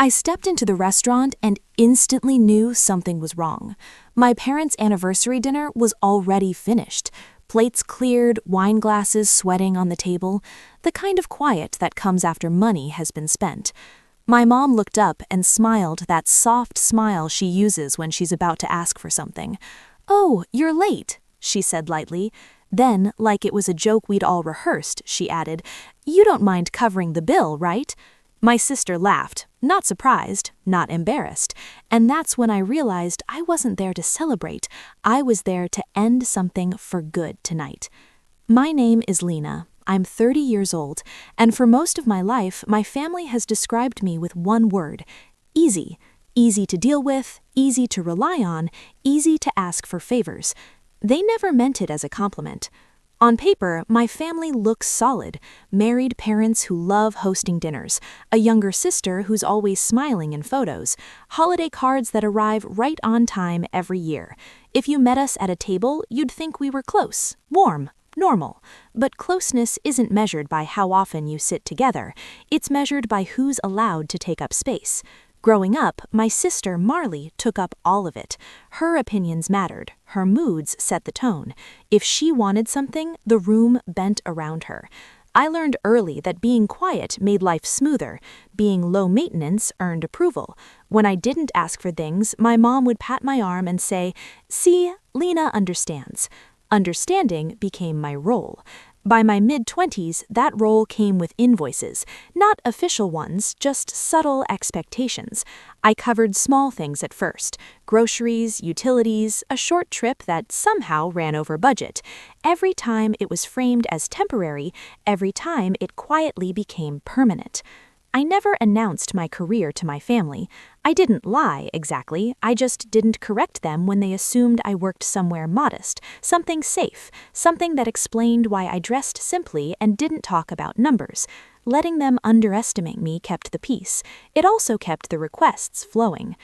I stepped into the restaurant and instantly knew something was wrong. My parents' anniversary dinner was already finished. Plates cleared, wine glasses sweating on the table, the kind of quiet that comes after money has been spent. My mom looked up and smiled that soft smile she uses when she's about to ask for something. "Oh, you're late," she said lightly. Then, like it was a joke we'd all rehearsed, she added, "You don't mind covering the bill, right?" My sister laughed, not surprised, not embarrassed, and that's when I realized I wasn't there to celebrate. I was there to end something for good tonight. My name is Lena. I'm 30 years old, and for most of my life, my family has described me with one word: easy. Easy to deal with, easy to rely on, easy to ask for favors. They never meant it as a compliment. On paper, my family looks solid. Married parents who love hosting dinners, a younger sister who's always smiling in photos, holiday cards that arrive right on time every year. If you met us at a table, you'd think we were close, warm, normal. But closeness isn't measured by how often you sit together. It's measured by who's allowed to take up space. Growing up, my sister Marley took up all of it. Her opinions mattered. Her moods set the tone. If she wanted something, the room bent around her. I learned early that being quiet made life smoother. Being low maintenance earned approval. When I didn't ask for things, my mom would pat my arm and say, "See, Lena understands." Understanding became my role. By my mid-20s, that role came with invoices, not official ones, just subtle expectations. I covered small things at first: groceries, utilities, a short trip that somehow ran over budget. Every time it was framed as temporary, every time it quietly became permanent. I never announced my career to my family. I didn't lie, exactly. I just didn't correct them when they assumed I worked somewhere modest, something safe, something that explained why I dressed simply and didn't talk about numbers. Letting them underestimate me kept the peace. It also kept the requests flowing.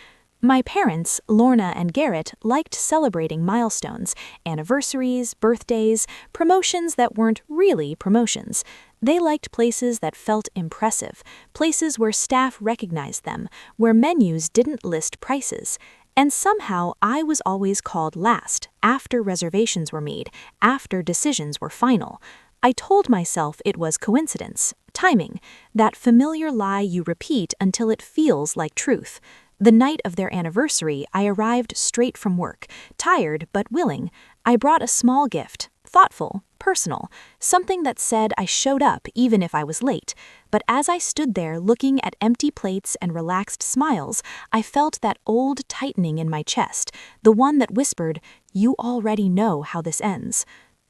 My parents, Lorna and Garrett, liked celebrating milestones, anniversaries, birthdays, promotions that weren't really promotions. They liked places that felt impressive, places where staff recognized them, where menus didn't list prices. And somehow I was always called last, after reservations were made, after decisions were final. I told myself it was coincidence, timing, that familiar lie you repeat until it feels like truth. The night of their anniversary, I arrived straight from work, tired but willing. I brought a small gift, thoughtful, personal, something that said I showed up even if I was late. But as I stood there looking at empty plates and relaxed smiles, I felt that old tightening in my chest, the one that whispered, "You already know how this ends."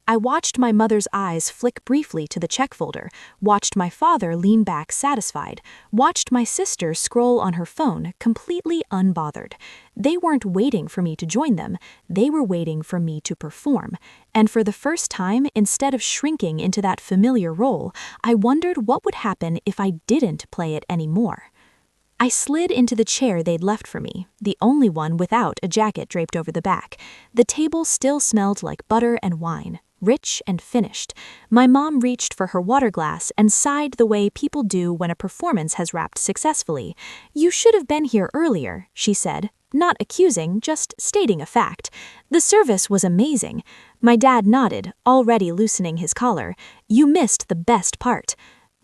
I watched my mother's eyes flick briefly to the check folder, watched my father lean back satisfied, watched my sister scroll on her phone completely unbothered. They weren't waiting for me to join them, they were waiting for me to perform. And for the first time, instead of shrinking into that familiar role, I wondered what would happen if I didn't play it anymore. I slid into the chair they'd left for me, the only one without a jacket draped over the back. The table still smelled like butter and wine, rich and finished. My mom reached for her water glass and sighed the way people do when a performance has wrapped successfully. "You should have been here earlier," she said, not accusing, just stating a fact. The service was amazing. My dad nodded, already loosening his collar. "You missed the best part."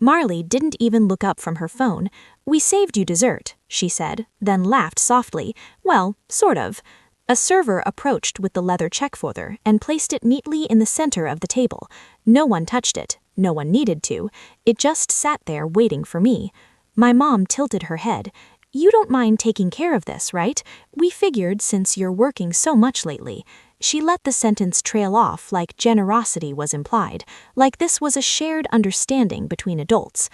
Marley didn't even look up from her phone. "We saved you dessert," she said, then laughed softly. "Well, sort of." A server approached with the leather check folder and placed it neatly in the center of the table. No one touched it. No one needed to. It just sat there waiting for me. My mom tilted her head. "You don't mind taking care of this, right? We figured since you're working so much lately." She let the sentence trail off like generosity was implied, like this was a shared understanding between adults.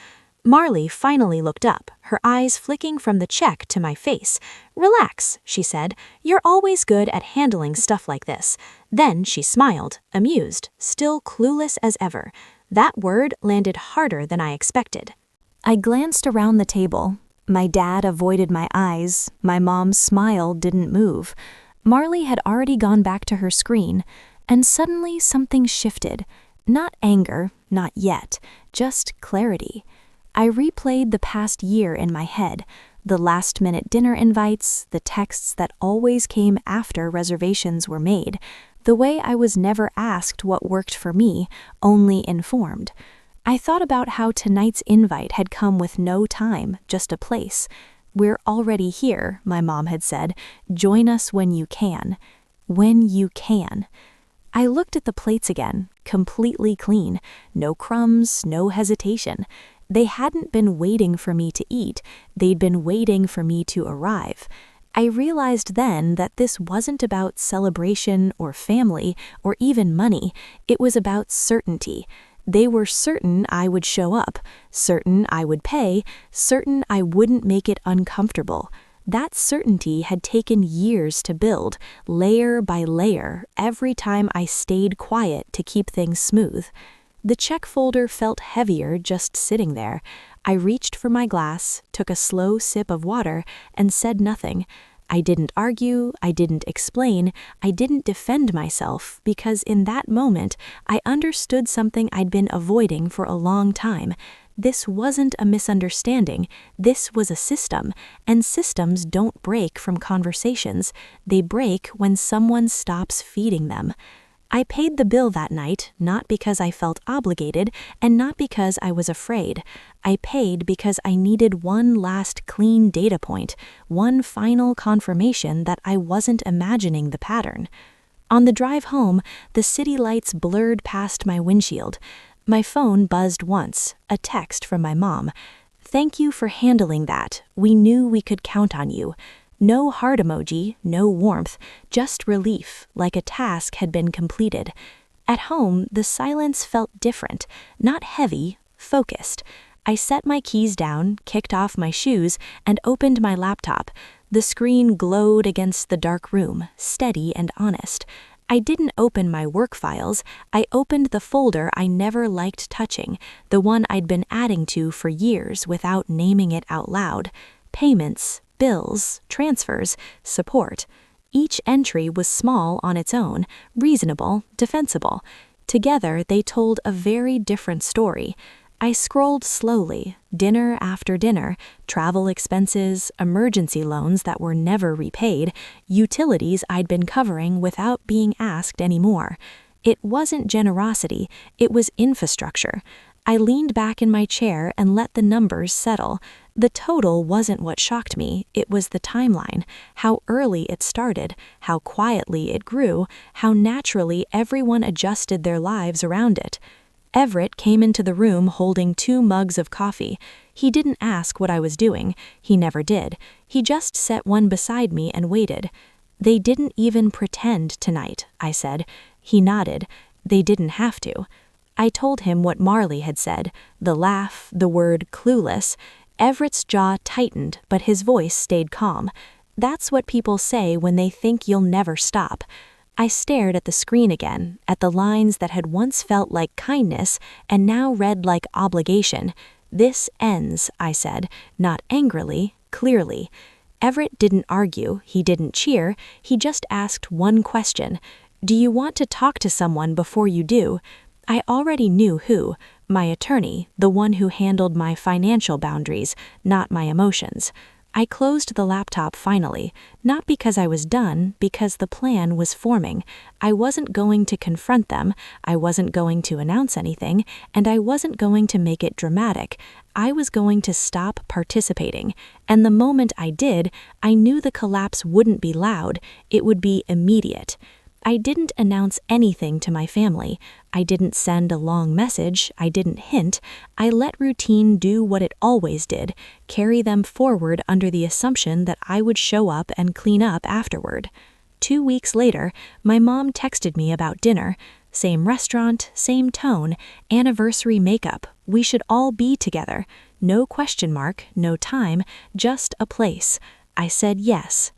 Marley finally looked up, her eyes flicking from the check to my face. "Relax," she said. "You're always good at handling stuff like this." Then she smiled, amused, still clueless as ever. That word landed harder than I expected. I glanced around the table. My dad avoided my eyes. My mom's smile didn't move. Marley had already gone back to her screen, and suddenly something shifted. Not anger, not yet, just clarity. I replayed the past year in my head, The last-minute dinner invites, the texts that always came after reservations were made, the way I was never asked what worked for me, only informed. I thought about how tonight's invite had come with no time, just a place. "We're already here," my mom had said. "Join us when you can." When you can. I looked at the plates again, completely clean. No crumbs, no hesitation. They hadn't been waiting for me to eat. They'd been waiting for me to arrive. I realized then that this wasn't about celebration or family or even money. It was about certainty. They were certain I would show up, certain I would pay, certain I wouldn't make it uncomfortable. That certainty had taken years to build, layer by layer, every time I stayed quiet to keep things smooth. The check folder felt heavier just sitting there. I reached for my glass, took a slow sip of water, and said nothing. I didn't argue, I didn't explain, I didn't defend myself, because in that moment, I understood something I'd been avoiding for a long time. This wasn't a misunderstanding, this was a system, and systems don't break from conversations. They break when someone stops feeding them. I paid the bill that night, not because I felt obligated, and not because I was afraid. I paid because I needed one last clean data point, one final confirmation that I wasn't imagining the pattern. On the drive home, the city lights blurred past my windshield. My phone buzzed once, a text from my mom. "Thank you for handling that. We knew we could count on you." No heart emoji, no warmth, just relief, like a task had been completed. At home, the silence felt different, not heavy, focused. I set my keys down, kicked off my shoes, and opened my laptop. The screen glowed against the dark room, steady and honest. I didn't open my work files, I opened the folder I never liked touching, the one I'd been adding to for years without naming it out loud. Payments, bills, transfers, support. Each entry was small on its own, reasonable, defensible. Together, they told a very different story. I scrolled slowly, dinner after dinner, travel expenses, emergency loans that were never repaid, utilities I'd been covering without being asked anymore. It wasn't generosity, it was infrastructure. I leaned back in my chair and let the numbers settle. The total wasn't what shocked me, it was the timeline, how early it started, how quietly it grew, how naturally everyone adjusted their lives around it. Everett came into the room holding 2 mugs of coffee. He didn't ask what I was doing, he never did. He just set one beside me and waited. "They didn't even pretend tonight," I said. He nodded. "They didn't have to." I told him what Marley had said, the laugh, the word clueless. Everett's jaw tightened, but his voice stayed calm. That's what people say when they think you'll never stop. I stared at the screen again, at the lines that had once felt like kindness and now read like obligation. "This ends," I said, not angrily, clearly. Everett didn't argue, he didn't cheer, he just asked one question. "Do you want to talk to someone before you do?" I already knew who, my attorney, the one who handled my financial boundaries, not my emotions. I closed the laptop finally, not because I was done, because the plan was forming. I wasn't going to confront them, I wasn't going to announce anything, and I wasn't going to make it dramatic. I was going to stop participating, and the moment I did, I knew the collapse wouldn't be loud, it would be immediate. I didn't announce anything to my family. I didn't send a long message. I didn't hint. I let routine do what it always did, carry them forward under the assumption that I would show up and clean up afterward. 2 weeks later, my mom texted me about dinner. Same restaurant, same tone, anniversary makeup. We should all be together. No question mark, no time, just a place. I said yes.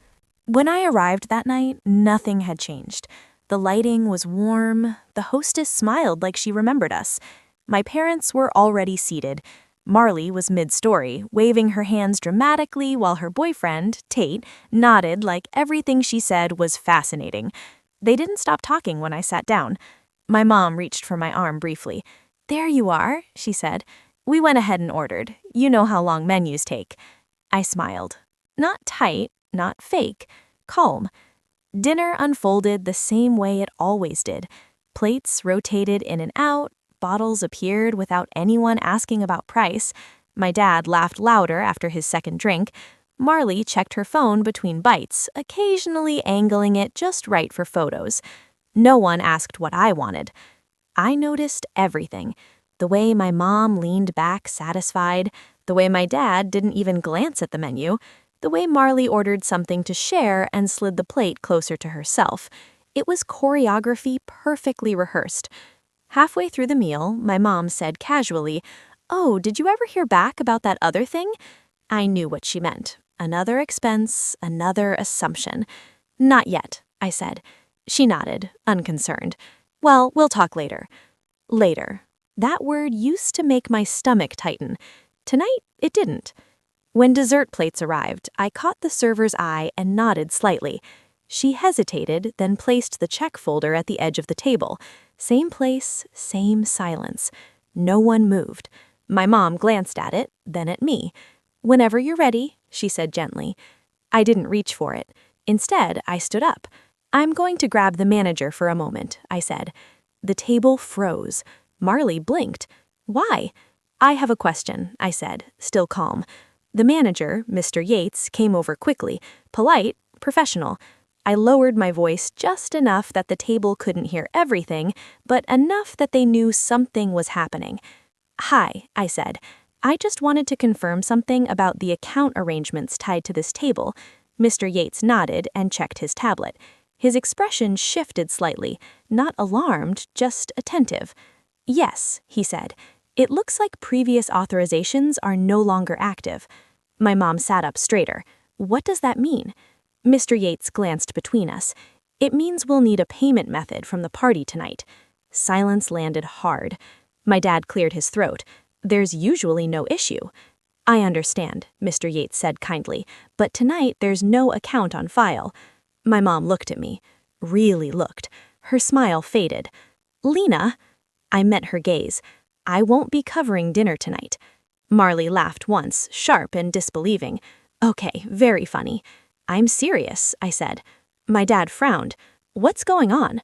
When I arrived that night, nothing had changed. The lighting was warm. The hostess smiled like she remembered us. My parents were already seated. Marley was mid-story, waving her hands dramatically while her boyfriend, Tate, nodded like everything she said was fascinating. They didn't stop talking when I sat down. My mom reached for my arm briefly. "There you are," she said. "We went ahead and ordered. You know how long menus take." I smiled. Not tight, not fake, calm. Dinner unfolded the same way it always did. Plates rotated in and out, bottles appeared without anyone asking about price. My dad laughed louder after his second drink. Marley checked her phone between bites, occasionally angling it just right for photos. No one asked what I wanted. I noticed everything. The way my mom leaned back satisfied, the way my dad didn't even glance at the menu, the way Marley ordered something to share and slid the plate closer to herself. It was choreography perfectly rehearsed. Halfway through the meal, my mom said casually, "Oh, did you ever hear back about that other thing?" I knew what she meant. Another expense, another assumption. "Not yet," I said. She nodded, unconcerned. "Well, we'll talk later." Later. That word used to make my stomach tighten. Tonight, it didn't. When dessert plates arrived, I caught the server's eye and nodded slightly. She hesitated, then placed the check folder at the edge of the table. Same place, same silence. No one moved. My mom glanced at it, then at me. "Whenever you're ready," she said gently. I didn't reach for it. Instead, I stood up. "I'm going to grab the manager for a moment," I said. The table froze. Marley blinked. "Why?" "I have a question," I said, still calm. The manager, Mr. Yates, came over quickly, polite, professional. I lowered my voice just enough that the table couldn't hear everything, but enough that they knew something was happening. "Hi," I said. "I just wanted to confirm something about the account arrangements tied to this table." Mr. Yates nodded and checked his tablet. His expression shifted slightly, not alarmed, just attentive. "Yes," he said. "It looks like previous authorizations are no longer active." My mom sat up straighter. "What does that mean?" Mr. Yates glanced between us. "It means we'll need a payment method from the party tonight." Silence landed hard. My dad cleared his throat. "There's usually no issue." "I understand," Mr. Yates said kindly, "but tonight there's no account on file." My mom looked at me. Really looked. Her smile faded. "Lena," I met her gaze. "I won't be covering dinner tonight." Marley laughed once, sharp and disbelieving. "Okay, very funny." "I'm serious," I said. My dad frowned. "What's going on?"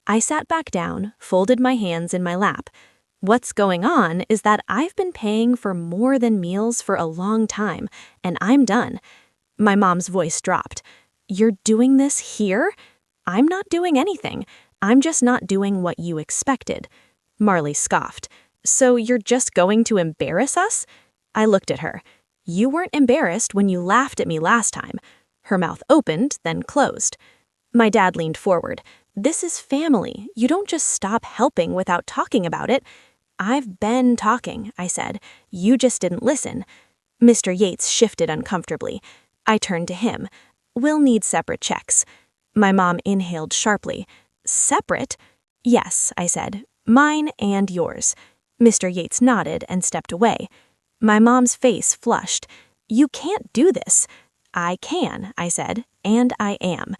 I sat back down, folded my hands in my lap. "What's going on is that I've been paying for more than meals for a long time, and I'm done." My mom's voice dropped. "You're doing this here?" "I'm not doing anything. I'm just not doing what you expected." Marley scoffed. "So you're just going to embarrass us?" I looked at her. "You weren't embarrassed when you laughed at me last time." Her mouth opened, then closed. My dad leaned forward. "This is family. You don't just stop helping without talking about it." "I've been talking," I said. "You just didn't listen." Mr. Yates shifted uncomfortably. I turned to him. "We'll need separate checks." My mom inhaled sharply. "Separate?" "Yes," I said. "Mine and yours." Mr. Yates nodded and stepped away. My mom's face flushed. "You can't do this." "I can," I said, "and I am."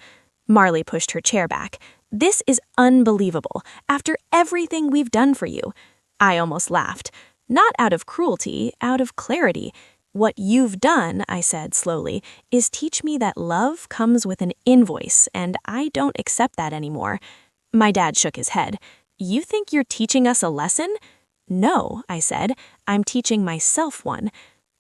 Marley pushed her chair back. "This is unbelievable, after everything we've done for you." I almost laughed. "Not out of cruelty, out of clarity. What you've done," I said slowly, "is teach me that love comes with an invoice, and I don't accept that anymore." My dad shook his head. "You think you're teaching us a lesson?" "No," I said. "I'm teaching myself one."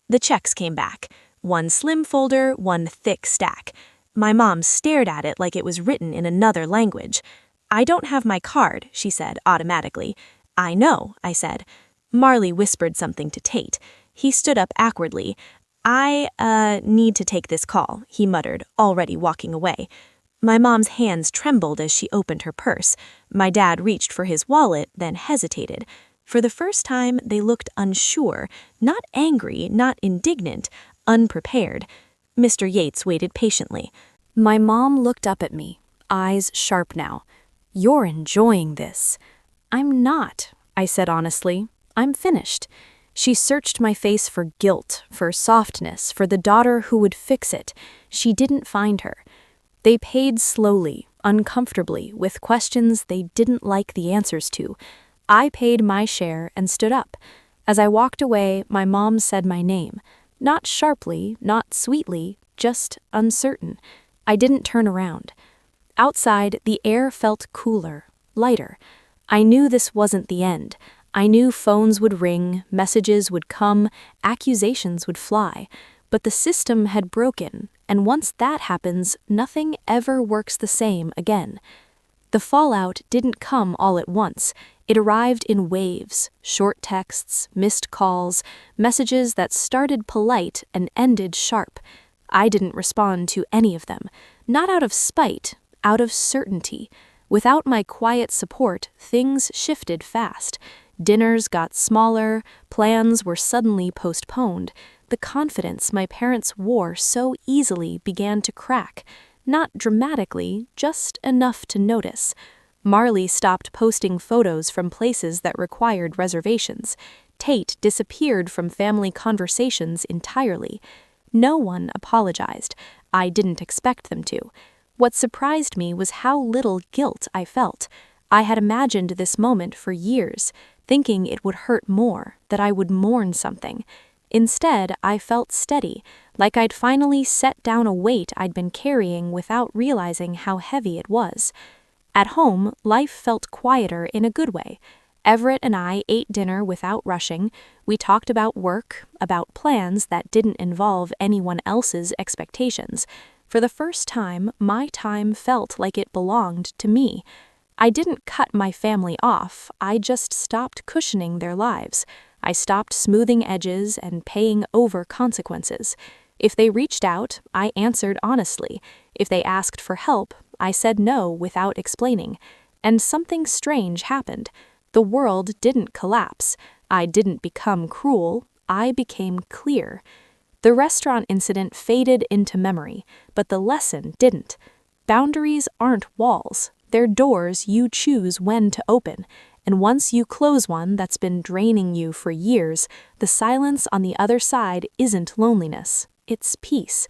The checks came back. One slim folder, one thick stack. My mom stared at it like it was written in another language. "I don't have my card," she said automatically. "I know," I said. Marley whispered something to Tate. He stood up awkwardly. I need to take this call," he muttered, already walking away. My mom's hands trembled as she opened her purse. My dad reached for his wallet, then hesitated. For the first time, they looked unsure, not angry, not indignant, unprepared. Mr. Yates waited patiently. My mom looked up at me, eyes sharp now. "You're enjoying this." "I'm not," I said honestly. "I'm finished." She searched my face for guilt, for softness, for the daughter who would fix it. She didn't find her. They paid slowly, uncomfortably, with questions they didn't like the answers to. I paid my share and stood up. As I walked away, my mom said my name. Not sharply, not sweetly, just uncertain. I didn't turn around. Outside, the air felt cooler, lighter. I knew this wasn't the end. I knew phones would ring, messages would come, accusations would fly. But the system had broken, and once that happens, nothing ever works the same again. The fallout didn't come all at once. It arrived in waves, short texts, missed calls, messages that started polite and ended sharp. I didn't respond to any of them, not out of spite, out of certainty. Without my quiet support, things shifted fast. Dinners got smaller, plans were suddenly postponed. The confidence my parents wore so easily began to crack. Not dramatically, just enough to notice. Marley stopped posting photos from places that required reservations. Tate disappeared from family conversations entirely. No one apologized. I didn't expect them to. What surprised me was how little guilt I felt. I had imagined this moment for years, thinking it would hurt more, that I would mourn something. Instead, I felt steady, like I'd finally set down a weight I'd been carrying without realizing how heavy it was. At home, life felt quieter in a good way. Everett and I ate dinner without rushing. We talked about work, about plans that didn't involve anyone else's expectations. For the first time, my time felt like it belonged to me. I didn't cut my family off, I just stopped cushioning their lives. I stopped smoothing edges and paying over consequences. If they reached out, I answered honestly. If they asked for help, I said no without explaining. And something strange happened. The world didn't collapse. I didn't become cruel. I became clear. The restaurant incident faded into memory, but the lesson didn't. Boundaries aren't walls. They're doors you choose when to open. And once you close one that's been draining you for years, the silence on the other side isn't loneliness, it's peace.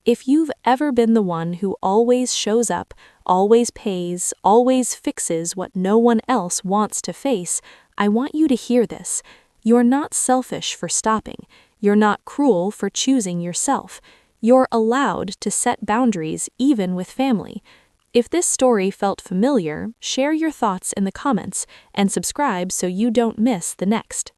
If you've ever been the one who always shows up, always pays, always fixes what no one else wants to face, I want you to hear this. You're not selfish for stopping. You're not cruel for choosing yourself. You're allowed to set boundaries even with family. If this story felt familiar, share your thoughts in the comments and subscribe so you don't miss the next.